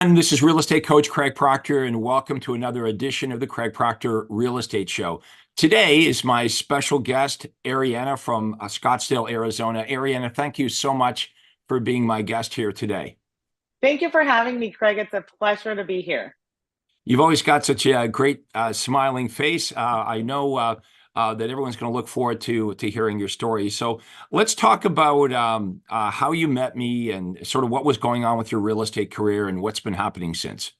And this is real estate coach Craig Proctor, and welcome to another edition of the Craig Proctor Real Estate Show. Today is my special guest, Ariana from Scottsdale, Arizona. Ariana, thank you so much for being my guest here today. Thank you for having me, Craig. It's a pleasure to be here. You've always got such a great smiling face. I know that everyone's going to look forward to hearing your story. So let's talk about how you met me and sort of what was going on with your real estate career and what's been happening since.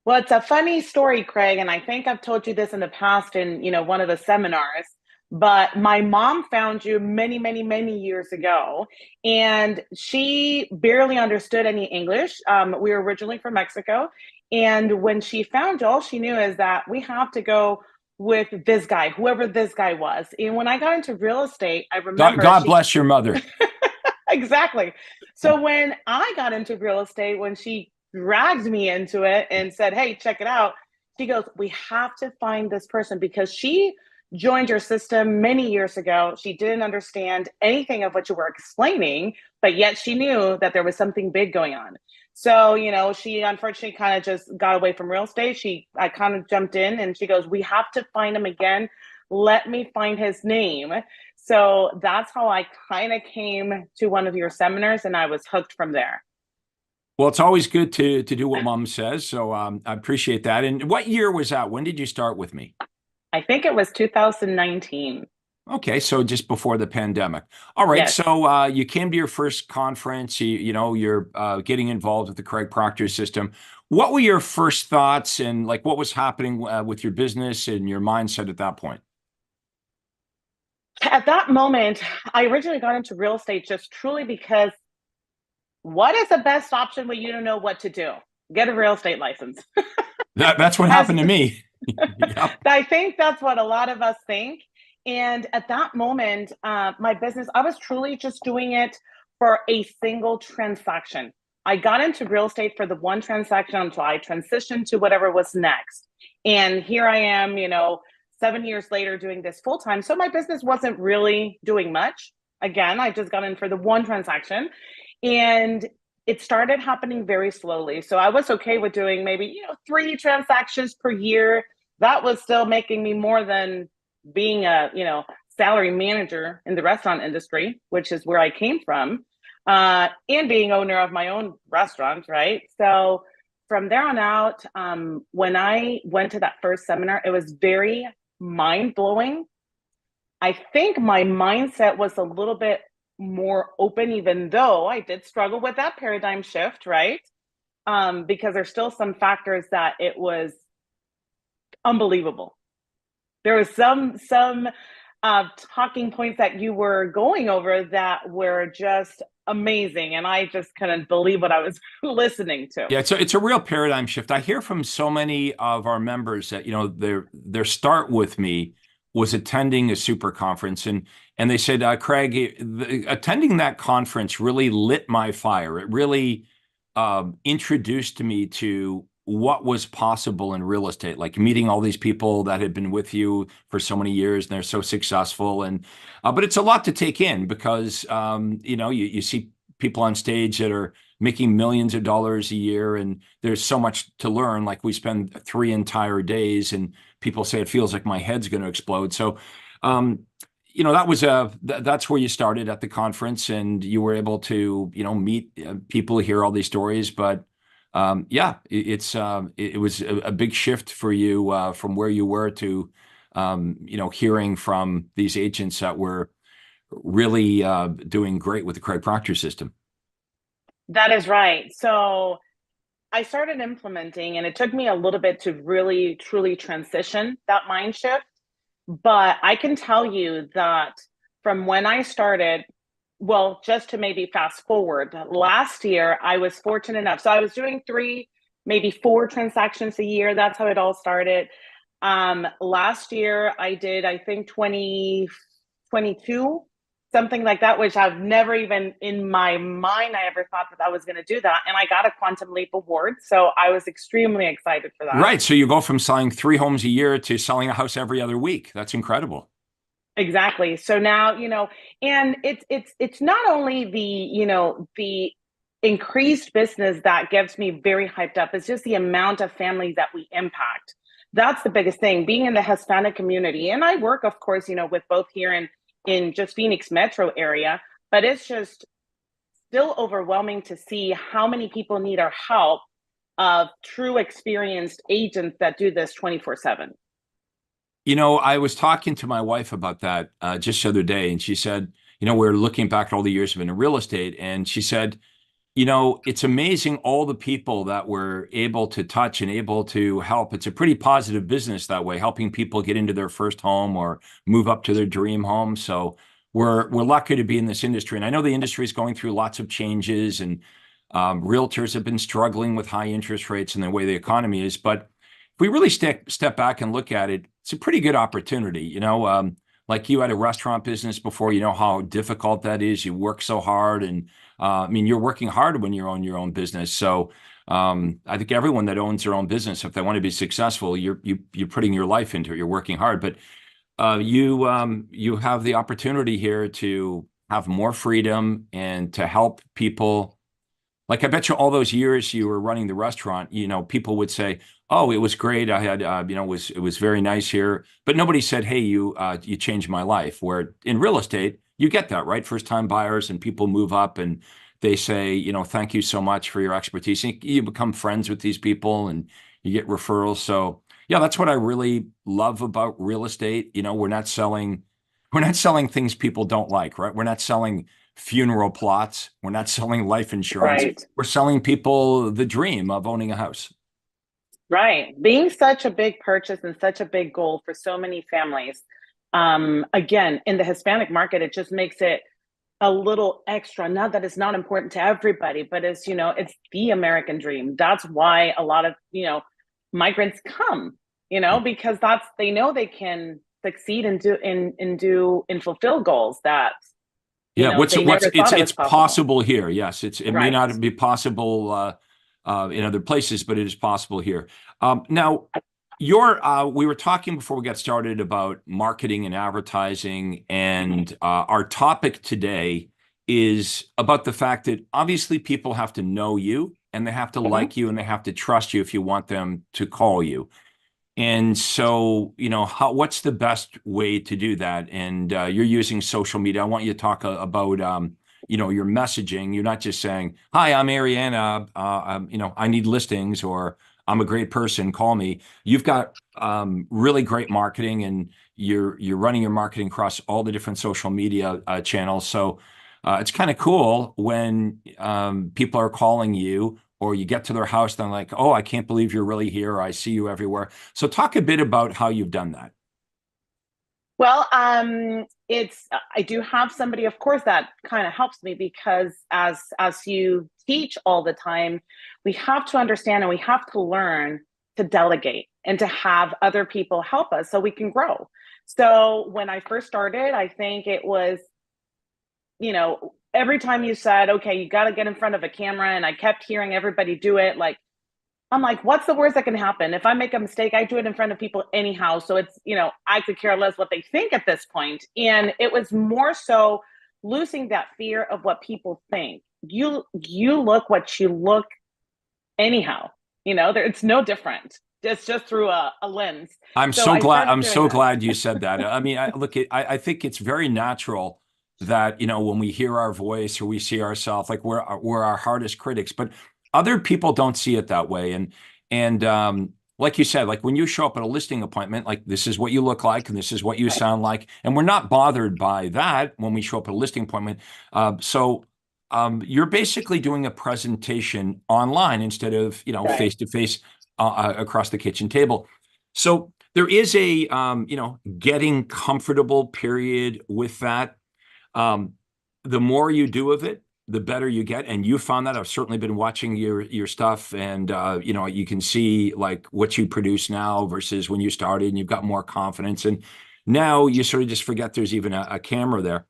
Well, it's a funny story, Craig, and I think I've told you this in the past in, one of the seminars, but my mom found you many, many, many years ago, and she barely understood any English. We were originally from Mexico, and when she found you, all she knew is that we have to go with this guy, whoever this guy was. And when I got into real estate, I God, remember God she bless your mother. exactly. So when I got into real estate, when she dragged me into it and said, "Hey, check it out," she goes, "We have to find this person," because she joined your system many years ago. She didn't understand anything of what you were explaining, but yet she knew that there was something big going on. So, she unfortunately kind of just got away from real estate. I kind of jumped in and she goes, "We have to find him again. Let me find his name." So that's how I kind of came to one of your seminars and I was hooked from there. Well, it's always good to do what mom says, so I appreciate that. And what year was that? When did you start with me? I think it was 2019. Okay, so just before the pandemic. All right, Yes. so you came to your first conference. You're getting involved with the Craig Proctor system. What were your first thoughts, and like what was happening with your business and your mindset at that point? At that moment, I originally got into real estate just truly because what is the best option when you don't know what to do? Get a real estate license. That's what As happened to me. Yep. I think that's what a lot of us think. And at that moment, my business, I was truly just doing it for a single transaction. I got into real estate for the one transaction until I transitioned to whatever was next. And here I am, 7 years later doing this full time. So my business wasn't really doing much. Again, I just got in for the one transaction. And it started happening very slowly. So I was okay with doing maybe, three transactions per year. That was still making me more than being a, salary manager in the restaurant industry, which is where I came from, and being owner of my own restaurant, right? So from there on out, when I went to that first seminar, it was very mind blowing. I think my mindset was a little bit more open, even though I did struggle with that paradigm shift, right? Because there's still some factors that it was unbelievable. There was some talking points that you were going over that were just amazing, and I just couldn't believe what I was listening to. Yeah, it's a real paradigm shift. I hear from so many of our members that, their start with me was attending a super conference, and they said, Craig, attending that conference really lit my fire. It really introduced me to what was possible in real estate, like meeting all these people that had been with you for so many years and they're so successful. And but it's a lot to take in because you see people on stage that are making millions of dollars a year, and there's so much to learn. Like we spend 3 entire days, and people say it feels like my head's going to explode. So, that's where you started at the conference, and you were able to meet people, hear all these stories. But yeah, it was a big shift for you from where you were to hearing from these agents that were really doing great with the Craig Proctor system. That is right. So I started implementing, and it took me a little bit to really truly transition that mind shift. But I can tell you that from when I started, well, just to maybe fast forward, last year I was fortunate enough. So I was doing three, maybe four transactions a year. That's how it all started. Last year I did, I think, 2022, something like that, which I've never even in my mind I ever thought that I was going to do that. And I got a Quantum Leap award. So I was extremely excited for that. Right. So you go from selling 3 homes a year to selling a house every other week. That's incredible. Exactly. So now, and it's not only the increased business that gets me very hyped up is just the amount of families that we impact. That's the biggest thing, being in the Hispanic community. And I work, of course, with both here in just Phoenix metro area, but it's just still overwhelming to see how many people need our help of true experienced agents that do this 24/7. I was talking to my wife about that just the other day, and she said, we're looking back at all the years of in real estate, and she said, it's amazing all the people that we're able to touch and able to help. It's a pretty positive business that way, helping people get into their first home or move up to their dream home. So we're lucky to be in this industry. And I know the industry is going through lots of changes, and realtors have been struggling with high interest rates and the way the economy is. But if we really step back and look at it, it's a pretty good opportunity. Like you had a restaurant business before, you know how difficult that is. You work so hard, and you're working hard when you own your own business. So I think everyone that owns their own business, if they want to be successful, you're putting your life into it. You're working hard, but you have the opportunity here to have more freedom and to help people. Like I bet you all those years you were running the restaurant, people would say, "Oh, it was great. I had, it was very nice here." But nobody said, "Hey, you changed my life." Where in real estate, you get that, right? First time buyers and people move up and they say, "Thank you so much for your expertise." And you become friends with these people and you get referrals. So yeah, that's what I really love about real estate. We're not selling things people don't like, right? We're not selling funeral plots. We're not selling life insurance. Right. We're selling people the dream of owning a house. Right. Being such a big purchase and such a big goal for so many families. Again, in the Hispanic market, it just makes it a little extra. Not that it's not important to everybody, but it's the American dream. That's why a lot of, migrants come, because they know they can succeed and fulfill goals that, Yeah, they never thought it was it's possible. possible here. Yes, it may Right. not be possible in other places, but it is possible here. Now, we were talking before we got started about marketing and advertising, and our topic today is about the fact that obviously people have to know you and they have to Mhm. like you and they have to trust you if you want them to call you. And so, what's the best way to do that? And you're using social media. I want you to talk about, your messaging. You're not just saying, "Hi, I'm Ariana. I need listings," or "I'm a great person. Call me." You've got really great marketing, and you're running your marketing across all the different social media channels. So it's kind of cool when people are calling you or you get to their house, then like, "Oh, I can't believe you're really here. I see you everywhere." So talk a bit about how you've done that. Well, I do have somebody, of course, that kind of helps me because as you teach all the time, we have to understand and we have to learn to delegate and to have other people help us so we can grow. So when I first started, I think it was, every time you said, "Okay, you got to get in front of a camera," and I kept hearing everybody do it, like I'm like, what's the worst that can happen? If I make a mistake, I do it in front of people anyhow. So it's, I could care less what they think at this point. And it was more so losing that fear of what people think. You look what you look anyhow. It's no different. It's just through a lens. I'm So so I glad. started I'm doing so that. glad you said that. I mean, I think it's very natural that when we hear our voice or we see ourselves, like we're our hardest critics, but other people don't see it that way. And like you said, like when you show up at a listing appointment, like this is what you look like and this is what you Right. sound like, and we're not bothered by that when we show up at a listing appointment. So you're basically doing a presentation online instead of Right. face to face across the kitchen table. So there is a getting comfortable period with that. Um, the more you do of it, the better you get. And you found that. I've certainly been watching your stuff, and you can see like what you produce now versus when you started, and you've got more confidence. And now you sort of just forget there's even a camera there.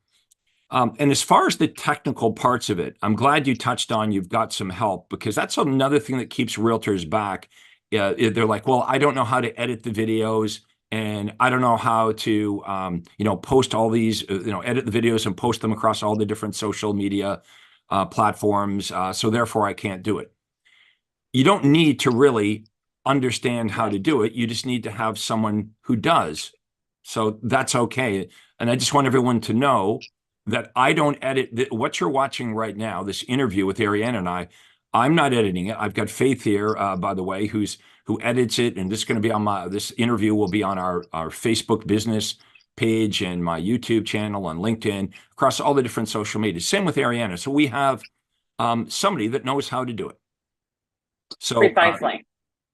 And as far as the technical parts of it, I'm glad you touched on you've got some help, because that's another thing that keeps realtors back. They're like, "Well, I don't know how to edit the videos, and I don't know how to, post all these, edit the videos and post them across all the different social media platforms, so therefore I can't do it. You don't need to really understand how to do it. You just need to have someone who does. So that's okay. And I just want everyone to know that I don't edit what you're watching right now, this interview with Ariane and I'm not editing it. I've got Faith here, by the way, who edits it, and this is going to be on this interview will be on our Facebook business page and my YouTube channel and LinkedIn, across all the different social media. Same with Ariana. So we have somebody that knows how to do it. So Precisely.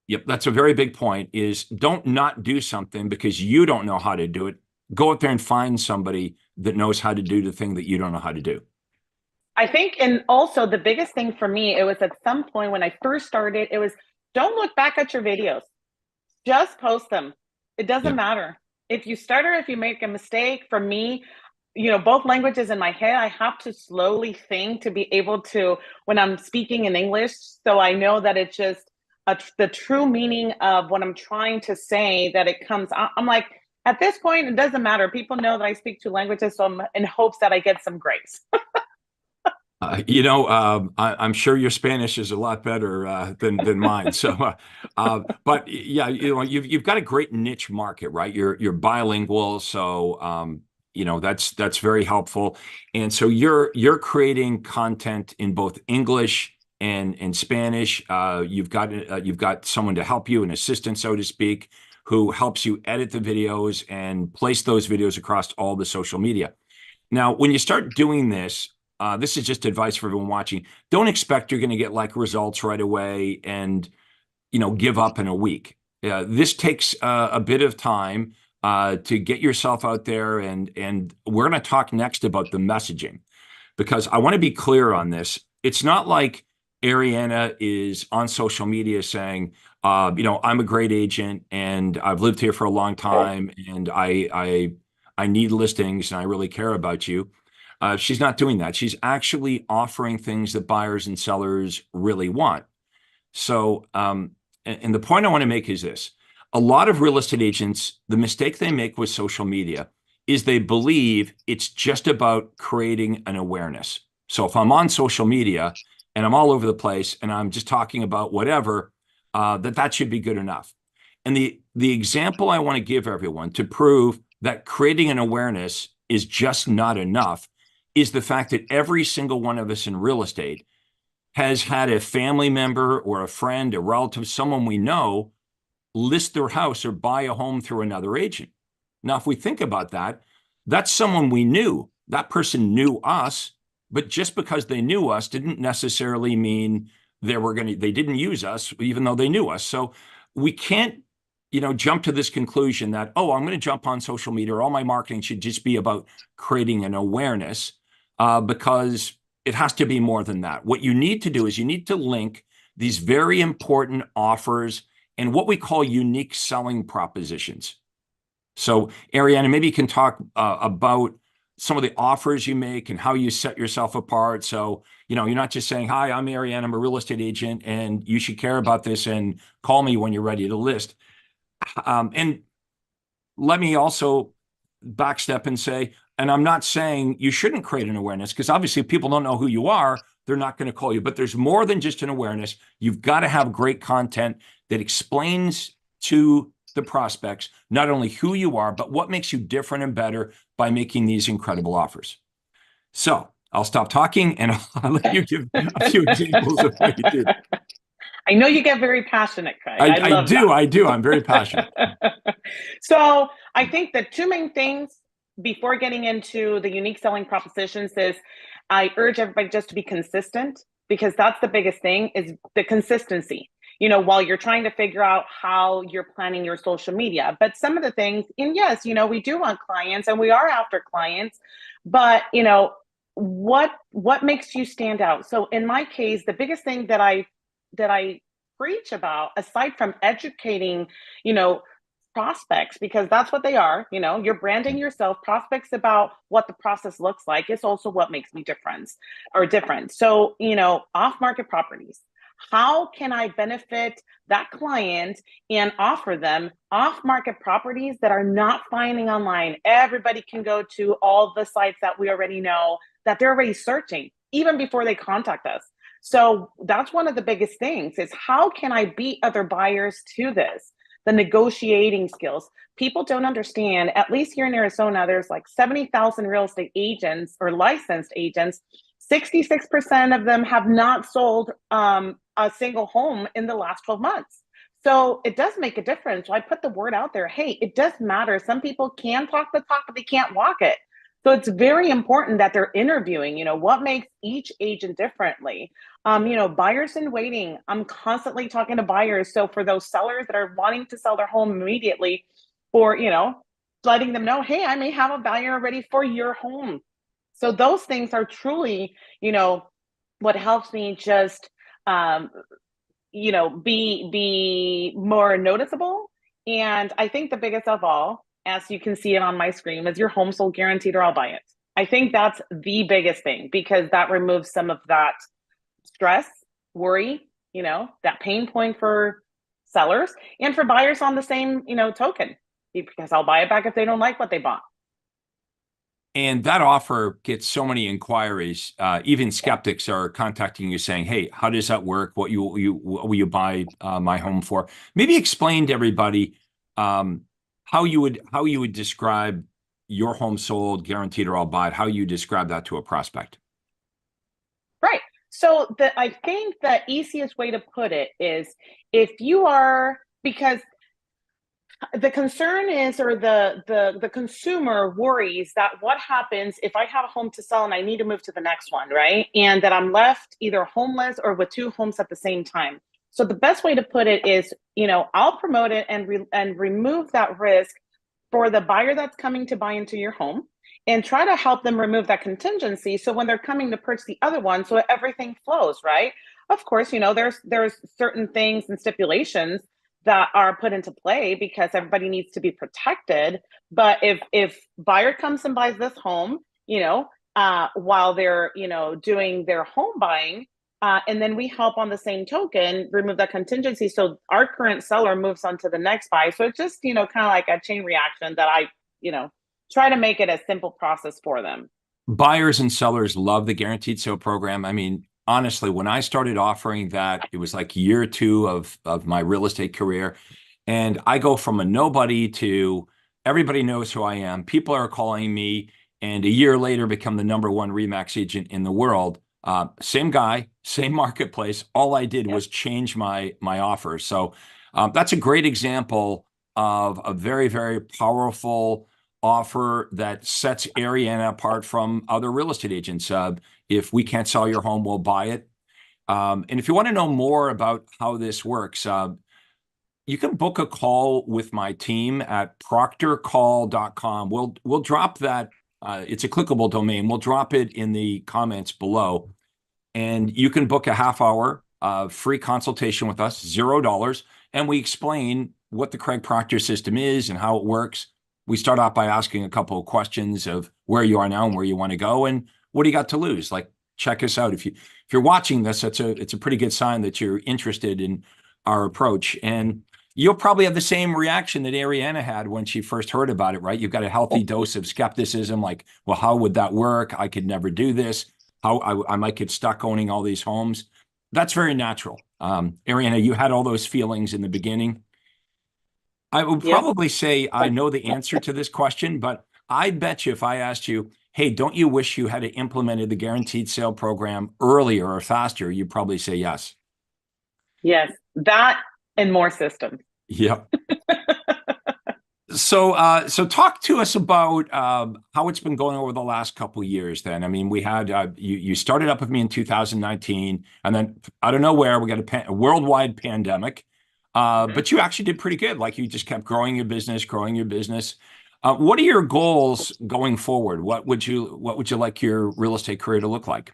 yep, that's a very big point, is don't not do something because you don't know how to do it. Go out there and find somebody that knows how to do the thing that you don't know how to do. I think, and also the biggest thing for me, it was at some point when I first started, it was don't look back at your videos. Just post them. It doesn't Yep. matter. If you stutter, if you make a mistake, for me, both languages in my head, I have to slowly think to be able to, when I'm speaking in English, so I know that it's just the true meaning of what I'm trying to say, that it comes out. I'm like, at this point, it doesn't matter. People know that I speak two languages, so I'm in hopes that I get some grace. I'm sure your Spanish is a lot better than mine. So, but yeah, you've got a great niche market, right? You're bilingual, so that's very helpful. And so you're creating content in both English and Spanish. You've got someone to help you, an assistant, so to speak, who helps you edit the videos and place those videos across all the social media. Now, when you start doing this, this is just advice for everyone watching. Don't expect you're going to get like results right away and, give up in a week. This takes a bit of time to get yourself out there. And we're going to talk next about the messaging, because I want to be clear on this. It's not like Ariana is on social media saying, I'm a great agent and I've lived here for a long time and I need listings and I really care about you. She's not doing that. She's actually offering things that buyers and sellers really want. So, and the point I want to make is this. A lot of real estate agents, the mistake they make with social media is they believe it's just about creating an awareness. So if I'm on social media and I'm all over the place and I'm just talking about whatever, that should be good enough. And the example I want to give everyone to prove that creating an awareness is just not enough is the fact that every single one of us in real estate has had a family member or a friend, a relative, someone we know list their house or buy a home through another agent. Now, if we think about that, that's someone we knew. That person knew us, but just because they knew us didn't necessarily mean they didn't use us, even though they knew us. So we can't, jump to this conclusion that, oh, I'm going to jump on social media, or all my marketing should just be about creating an awareness, because it has to be more than that. What you need to do is you need to link these very important offers and what we call unique selling propositions. So, Ariana, maybe you can talk about some of the offers you make and how you set yourself apart. So, you're not just saying, hi, I'm Ariana, I'm a real estate agent, and you should care about this and call me when you're ready to list. And let me also backstep and say, and I'm not saying you shouldn't create an awareness, because obviously if people don't know who you are, they're not going to call you. But there's more than just an awareness. You've got to have great content that explains to the prospects not only who you are, but what makes you different and better by making these incredible offers. So I'll stop talking and I'll let you give a few examples of what you did. I know you get very passionate, Craig. I do. I'm very passionate. So I think the two main things before getting into the unique selling propositions is I urge everybody just to be consistent, because that's the biggest thing, is the consistency. While you're trying to figure out how you're planning your social media. But some of the things, and yes, we do want clients and we are after clients, but what makes you stand out? So in my case, the biggest thing that I preach about, aside from educating, prospects, because that's what they are, you're branding yourself, prospects, about what the process looks like. It's also what makes me different. So, off-market properties. How can I benefit that client and offer them off-market properties that are not finding online? Everybody can go to all the sites that we already know, that they're already searching. even before they contact us. So that's one of the biggest things is how can I beat other buyers to this? The negotiating skills. People don't understand, at least here in Arizona, there's like 70,000 real estate agents or licensed agents. 66% of them have not sold a single home in the last 12 months. So it does make a difference. So I put the word out there. Hey, it does matter. Some people can talk the talk, but they can't walk it. So it's very important that they're interviewing, what makes each agent differently. Buyers in waiting. I'm constantly talking to buyers. So for those sellers that are wanting to sell their home immediately, or, letting them know, hey, I may have a buyer ready for your home. So those things are truly, what helps me just, be more noticeable. And I think the biggest of all, as you can see it on my screen, is your home sold guaranteed or I'll buy it. I think that's the biggest thing because that removes some of that stress, worry, that pain point for sellers and for buyers on the same, token, because I'll buy it back if they don't like what they bought. And that offer gets so many inquiries. Even skeptics are contacting you saying, "Hey, how does that work? What will you buy my home for?" Maybe explain to everybody how you would describe your home sold, guaranteed or I'll buy it. How you describe that to a prospect. Right. So I think the easiest way to put it is if you are, because the concern is, or the consumer worries that what happens if I have a home to sell and I need to move to the next one, right? And that I'm left either homeless or with two homes at the same time. So the best way to put it is, I'll promote it and remove that risk for the buyer that's coming to buy into your home and try to help them remove that contingency. So when they're coming to purchase the other one, so everything flows, right? Of course, there's certain things and stipulations that are put into play because everybody needs to be protected. But if buyer comes and buys this home, while they're, doing their home buying, and then we help on the same token remove that contingency. So our current seller moves on to the next buy. So it's just, kind of like a chain reaction that I, try to make it a simple process for them. Buyers and sellers love the guaranteed sale program. I mean, honestly, when I started offering that, it was like year two of my real estate career. And I go from a nobody to everybody knows who I am. People are calling me, and a year later become the #1 Remax agent in the world. Same guy, same marketplace. All I did was change my offer. So that's a great example of a very, very powerful offer that sets Ariana apart from other real estate agents. If we can't sell your home, we'll buy it. And if you want to know more about how this works, you can book a call with my team at proctorcall.com. We'll drop that. It's a clickable domain. We'll drop it in the comments below. And you can book a half-hour free consultation with us, $0. And we explain what the Craig Proctor system is and how it works. We start off by asking a couple of questions of where you are now and where you want to go and what do you got to lose. Like, check us out. If you're watching this, it's a pretty good sign that you're interested in our approach. And you'll probably have the same reaction that Ariana had when she first heard about it, right? You've got a healthy dose of skepticism, like, well, how would that work? I could never do this. How I might get stuck owning all these homes. That's very natural. Ariana, you had all those feelings in the beginning. I would probably say I know the answer to this question, but I bet you if I asked you, hey, don't you wish you had implemented the guaranteed sale program earlier or faster, you'd probably say yes. Yes, that and more systems. Yep. So talk to us about how it's been going over the last couple of years then. I mean, we had, you started up with me in 2019, and then out of nowhere, we got a worldwide pandemic. But you actually did pretty good. Like, you just kept growing your business. What are your goals going forward? What would you like your real estate career to look like?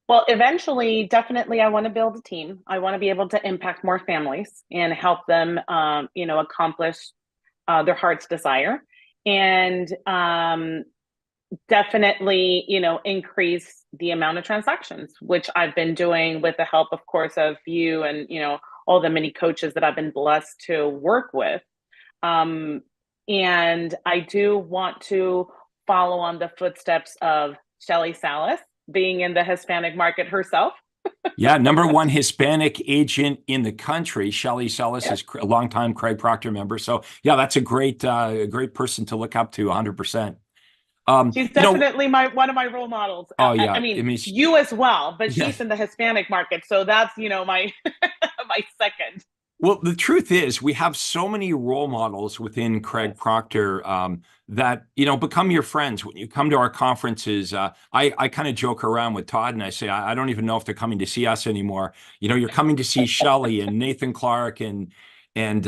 Well, eventually, definitely, I want to build a team. I want to be able to impact more families and help them, accomplish their heart's desire, and definitely, increase the amount of transactions, which I've been doing with the help, of course, of you and, all the many coaches that I've been blessed to work with. And I do want to follow on the footsteps of Shelley Salas being in the Hispanic market herself. Yeah, number one Hispanic agent in the country. Shelley Sellis Yes. is a longtime Craig Proctor member. So yeah, that's a great person to look up to 100%. She's You know, definitely one of my role models. oh I yeah, mean, I mean, you as well, but yeah. she's in the Hispanic market, so that's my my second. Well, the truth is, we have so many role models within Craig Yes. Proctor that become your friends when you come to our conferences. I kind of joke around with Todd and I say, I don't even know if they're coming to see us anymore. You're coming to see Shelley and Nathan Clark and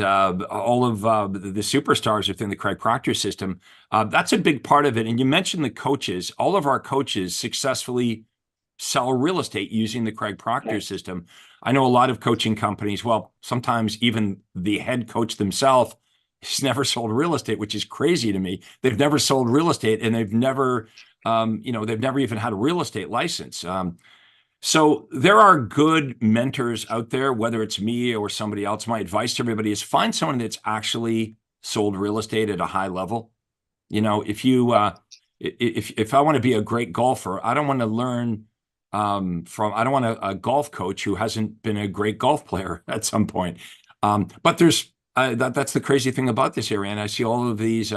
all of the superstars within the Craig Proctor system. That's a big part of it. And you mentioned the coaches. All of our coaches successfully sell real estate using the Craig Proctor Yes. system. I know a lot of coaching companies, well, sometimes even the head coach themselves has never sold real estate, which is crazy to me. They've never sold real estate and they've never even had a real estate license. So there are good mentors out there, whether it's me or somebody else. My advice to everybody is find someone that's actually sold real estate at a high level. If you if I want to be a great golfer, I don't want to learn I don't want a golf coach who hasn't been a great golf player at some point. But that's the crazy thing about this area, and I see all of these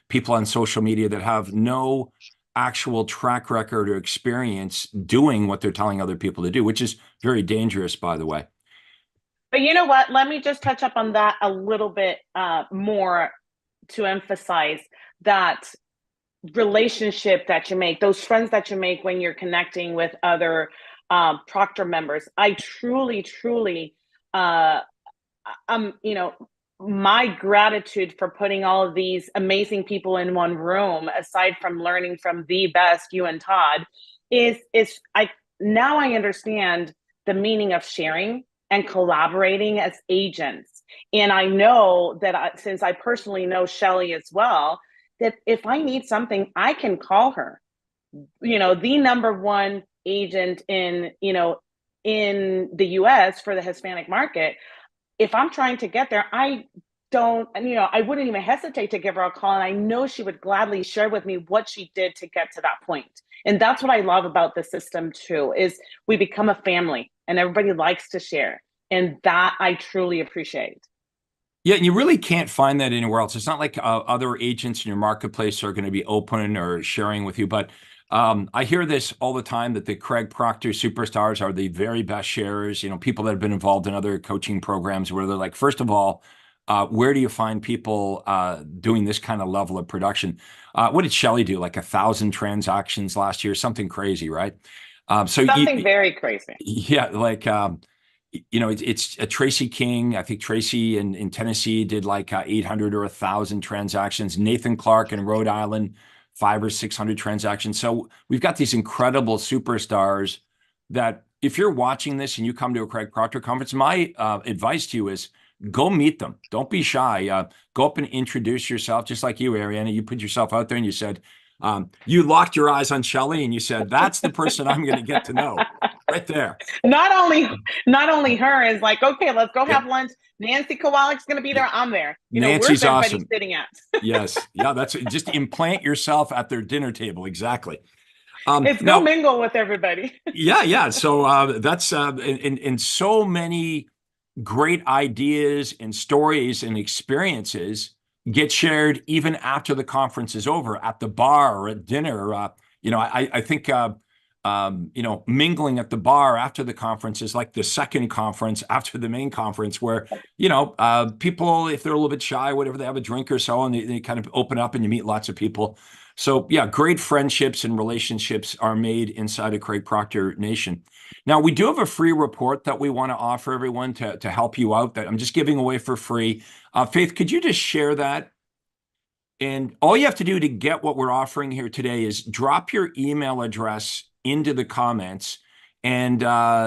people on social media that have no actual track record or experience doing what they're telling other people to do, which is very dangerous, by the way. But you know what? Let me just touch up on that a little bit more to emphasize that relationship that you make, those friends that you make when you're connecting with other Proctor members. I truly, truly, my gratitude for putting all of these amazing people in one room, aside from learning from the best, you and Todd, is I understand the meaning of sharing and collaborating as agents. And I know that since I personally know Shelley as well, that if I need something, I can call her. The number one agent in the US for the Hispanic market. If I'm trying to get there, I wouldn't even hesitate to give her a call. And I know she would gladly share with me what she did to get to that point. And that's what I love about the system too, is we become a family and everybody likes to share. And that I truly appreciate. Yeah, and you really can't find that anywhere else. It's not like other agents in your marketplace are going to be open or sharing with you. But I hear this all the time that the Craig Proctor superstars are the very best sharers. People that have been involved in other coaching programs where they're like, first of all, where do you find people doing this kind of level of production? What did Shelley do? Like 1,000 transactions last year, something crazy, right? So Something very crazy. yeah, like it's a Tracy King. I think Tracy in Tennessee did like 800 or 1,000 transactions. Nathan Clark in Rhode Island, 500 or 600 transactions. So we've got these incredible superstars that if you're watching this and you come to a Craig Proctor conference, my advice to you is go meet them. Don't be shy. Go up and introduce yourself, just like you, Ariana. You put yourself out there and you said, you locked your eyes on Shelley and you said, that's the person I'm going to get to know right there. Not only her is like, okay, let's go Yeah. have lunch. Nancy Kowalik's going to be Yeah. there. I'm there. Where's Nancy's everybody awesome. sitting at? Yes. Yeah, that's just implant yourself at their dinner table. Exactly. It's go Now, mingle with everybody. yeah, yeah. So that's in so many great ideas and stories and experiences get shared even after the conference is over at the bar or at dinner. I think mingling at the bar after the conference is like the second conference after the main conference, where people, if they're a little bit shy, whatever, they have a drink or so, and they kind of open up and you meet lots of people. So yeah, great friendships and relationships are made inside of Craig Proctor Nation. Now, we do have a free report that we want to offer everyone to help you out that I'm just giving away for free. Faith, could you just share that? And all you have to do to get what we're offering here today is drop your email address into the comments. And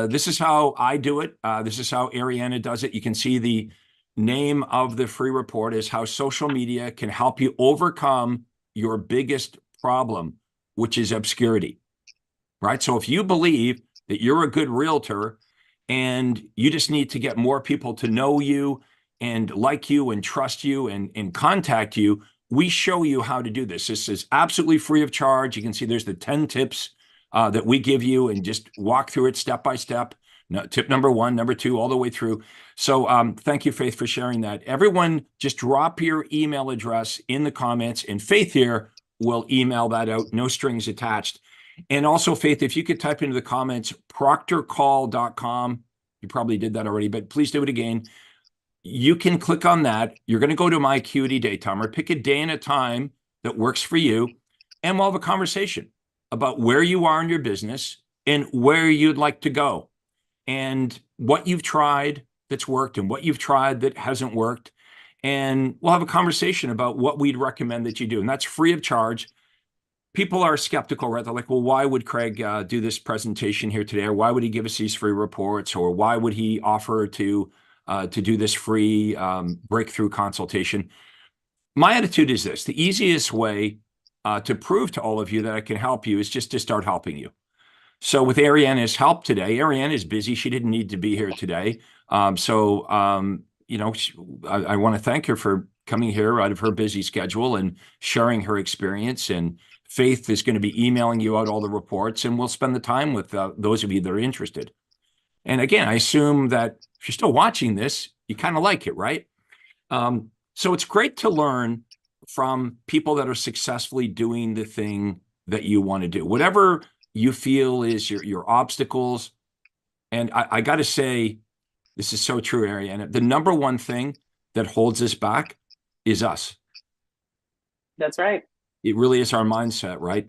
this is how I do it. This is how Ariana does it. You can see the name of the free report is how social media can help you overcome your biggest problem, which is obscurity, right? So if you believe that you're a good realtor and you just need to get more people to know you and like you and trust you and contact you, we show you how to do this. This is absolutely free of charge. You can see there's the 10 tips that we give you and just walk through it step by step. No, tip number 1, number 2, all the way through. So thank you, Faith, for sharing that. Everyone, just drop your email address in the comments, and Faith here will email that out, no strings attached. And also, Faith, if you could type into the comments, proctorcall.com. You probably did that already, but please do it again. You can click on that. You're going to go to my Acuity Day Timer, pick a day and a time that works for you, and we'll have a conversation about where you are in your business and where you'd like to go and what you've tried that's worked and what you've tried that hasn't worked. And we'll have a conversation about what we'd recommend that you do. And that's free of charge. People are skeptical, right? They're like, well, why would Craig do this presentation here today? Or why would he give us these free reports? Or why would he offer to do this free breakthrough consultation? My attitude is this: the easiest way to prove to all of you that I can help you is just to start helping you. So with Ariana's help today, Ariana is busy. She didn't need to be here today. I want to thank her for coming here out of her busy schedule and sharing her experience. And Faith is going to be emailing you out all the reports, and we'll spend the time with those of you that are interested. And again, I assume that if you're still watching this, you kind of like it, right? So it's great to learn from people that are successfully doing the thing that you want to do. Whatever you feel is your obstacles. And I got to say, this is so true, Ariana. The number one thing that holds us back is us. That's right. It really is our mindset, right?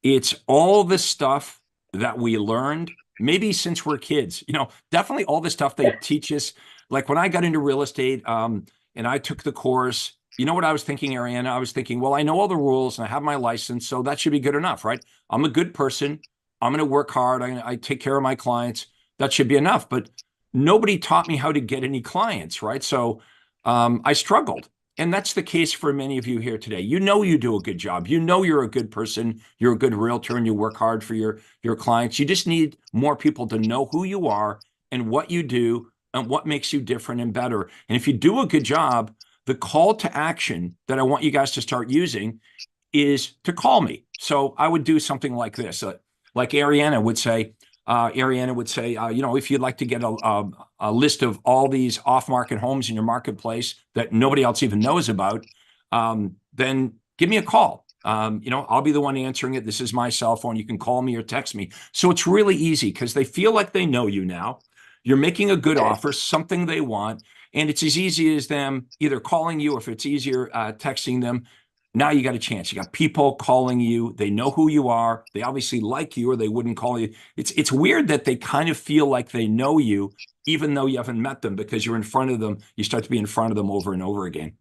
It's all the stuff that we learned, maybe since we're kids, definitely all the stuff they teach us. Like when I got into real estate and I took the course, you know what I was thinking, Ariana? I was thinking, well, I know all the rules and I have my license, so that should be good enough, right? I'm a good person. I'm going to work hard. I take care of my clients. That should be enough. But nobody taught me how to get any clients, right? So I struggled. And that's the case for many of you here today. You know you do a good job. You know you're a good person. You're a good realtor and you work hard for your clients. You just need more people to know who you are and what you do and what makes you different and better. And if you do a good job, the call to action that I want you guys to start using is to call me. So I would do something like this. Like Ariana would say, if you'd like to get a list of all these off-market homes in your marketplace that nobody else even knows about, then give me a call. I'll be the one answering it. This is my cell phone. You can call me or text me. So it's really easy because they feel like they know you now. You're making a good offer, something they want, and it's as easy as them either calling you, or if it's easier, texting them. Now you got a chance. You got people calling you. They know who you are. They obviously like you or they wouldn't call you. It's weird that they kind of feel like they know you, even though you haven't met them, because you're in front of them. You start to be in front of them over and over again.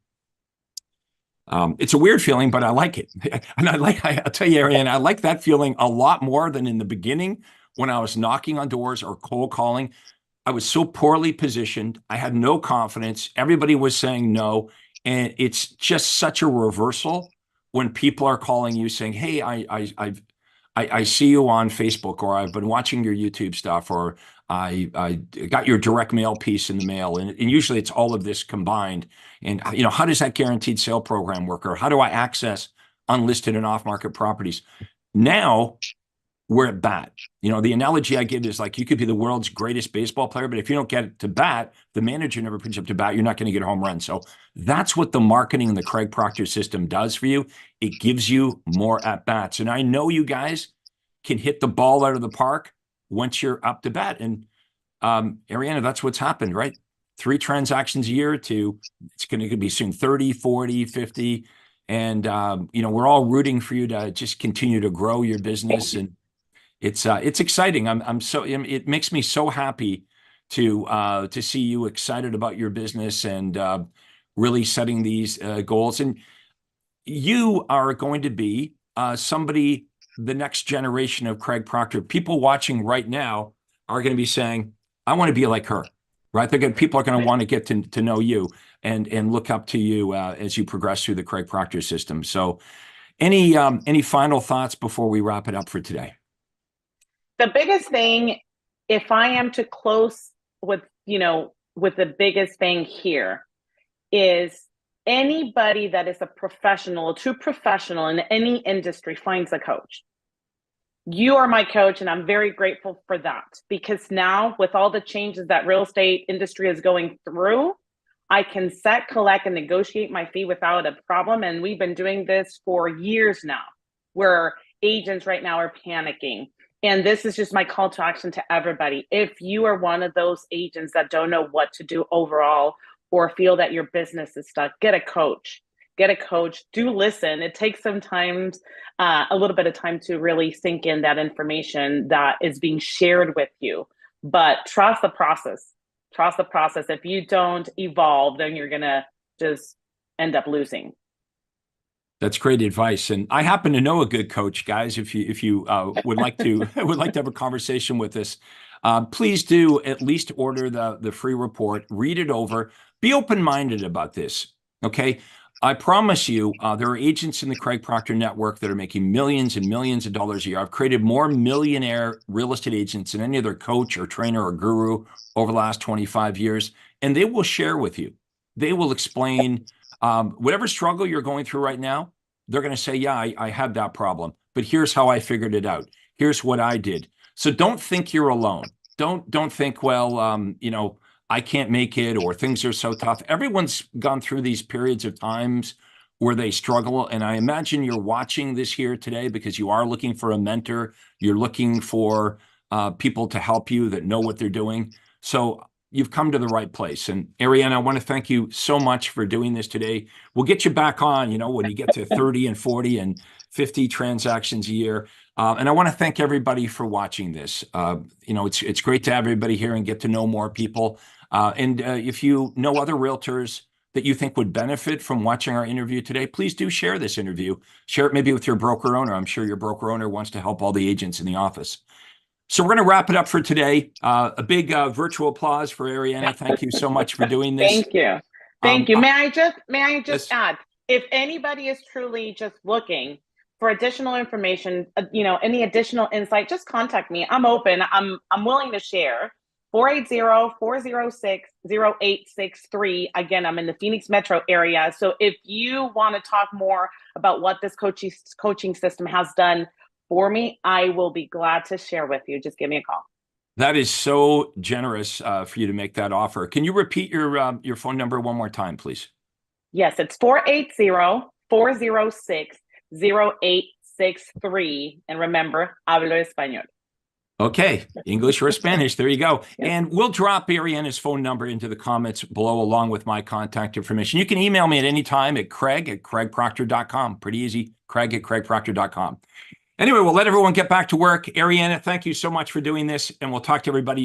It's a weird feeling, but I like it. And I'll tell you, Ariane, I like that feeling a lot more than in the beginning when I was knocking on doors or cold calling. I was so poorly positioned. I had no confidence. Everybody was saying no. And it's just such a reversal when people are calling you saying, hey, I see you on Facebook, or I've been watching your YouTube stuff, or I got your direct mail piece in the mail. And usually it's all of this combined. And, how does that guaranteed sale program work? Or how do I access unlisted and off-market properties? Now we're at bat. The analogy I give is like, you could be the world's greatest baseball player, but if you don't get to bat, the manager never puts you up to bat, you're not going to get a home run. So that's what the marketing and the Craig Proctor system does for you. It gives you more at bats. And I know you guys can hit the ball out of the park once you're up to bat. And Ariana, that's what's happened, right? 3 transactions a year to, it's going to be soon 30, 40, 50. And, we're all rooting for you to just continue to grow your business. And it's exciting. It makes me so happy to see you excited about your business and really setting these goals. And you are going to be somebody, the next generation of Craig Proctor. People watching right now are going to be saying, I want to be like her, right? People are going to want to get to know you and look up to you as you progress through the Craig Proctor system. So any final thoughts before we wrap it up for today? The biggest thing, if I am to close with the biggest thing here, is anybody that is a professional, a true professional in any industry finds a coach. You are my coach, and I'm very grateful for that, because now, with all the changes that real estate industry is going through, I can set, collect, and negotiate my fee without a problem. And we've been doing this for years now, where agents right now are panicking. And this is just my call to action to everybody. If you are one of those agents that don't know what to do overall, or feel that your business is stuck, get a coach. Get a coach. Do listen. It takes sometimes a little bit of time to really sink in that information that is being shared with you. But trust the process. Trust the process. If you don't evolve, then you're gonna just end up losing. That's great advice, and I happen to know a good coach, guys. If you would like to would like to have a conversation with us, please do at least order the free report, read it over, be open-minded about this. Okay, I promise you, there are agents in the Craig Proctor network that are making millions and millions of dollars a year. I've created more millionaire real estate agents than any other coach or trainer or guru over the last 25 years, and they will share with you. They will explain whatever struggle you're going through right now. They're going to say, yeah, I had that problem, but here's how I figured it out. Here's what I did. So don't think you're alone. Don't think, well, I can't make it, or things are so tough. Everyone's gone through these periods of times where they struggle. And I imagine you're watching this here today because you are looking for a mentor. You're looking for people to help you that know what they're doing. So you've come to the right place. And Ariane, I want to thank you so much for doing this today. We'll get you back on, when you get to 30 and 40 and 50 transactions a year. And I want to thank everybody for watching this. It's great to have everybody here and get to know more people. And if you know other realtors that you think would benefit from watching our interview today, please do share this interview. Share it maybe with your broker owner. I'm sure your broker owner wants to help all the agents in the office. So we're going to wrap it up for today. A big virtual applause for Ariana. Thank you so much for doing this. Thank you. Thank you. May I just yes. add, if anybody is truly just looking for additional information, any additional insight, just contact me. I'm open. I'm willing to share. 480-406-0863. Again, I'm in the Phoenix metro area. So if you want to talk more about what this coaching system has done for me, I will be glad to share with you. Just give me a call. That is so generous for you to make that offer. Can you repeat your phone number one more time, please? Yes, it's 480-406-0863. And remember, hablo español. Okay, English or Spanish. There you go. Yeah. And we'll drop Ariana's phone number into the comments below, along with my contact information. You can email me at any time at craig@craigproctor.com. Pretty easy, craig@craigproctor.com. Anyway, we'll let everyone get back to work. Ariana, thank you so much for doing this, and we'll talk to everybody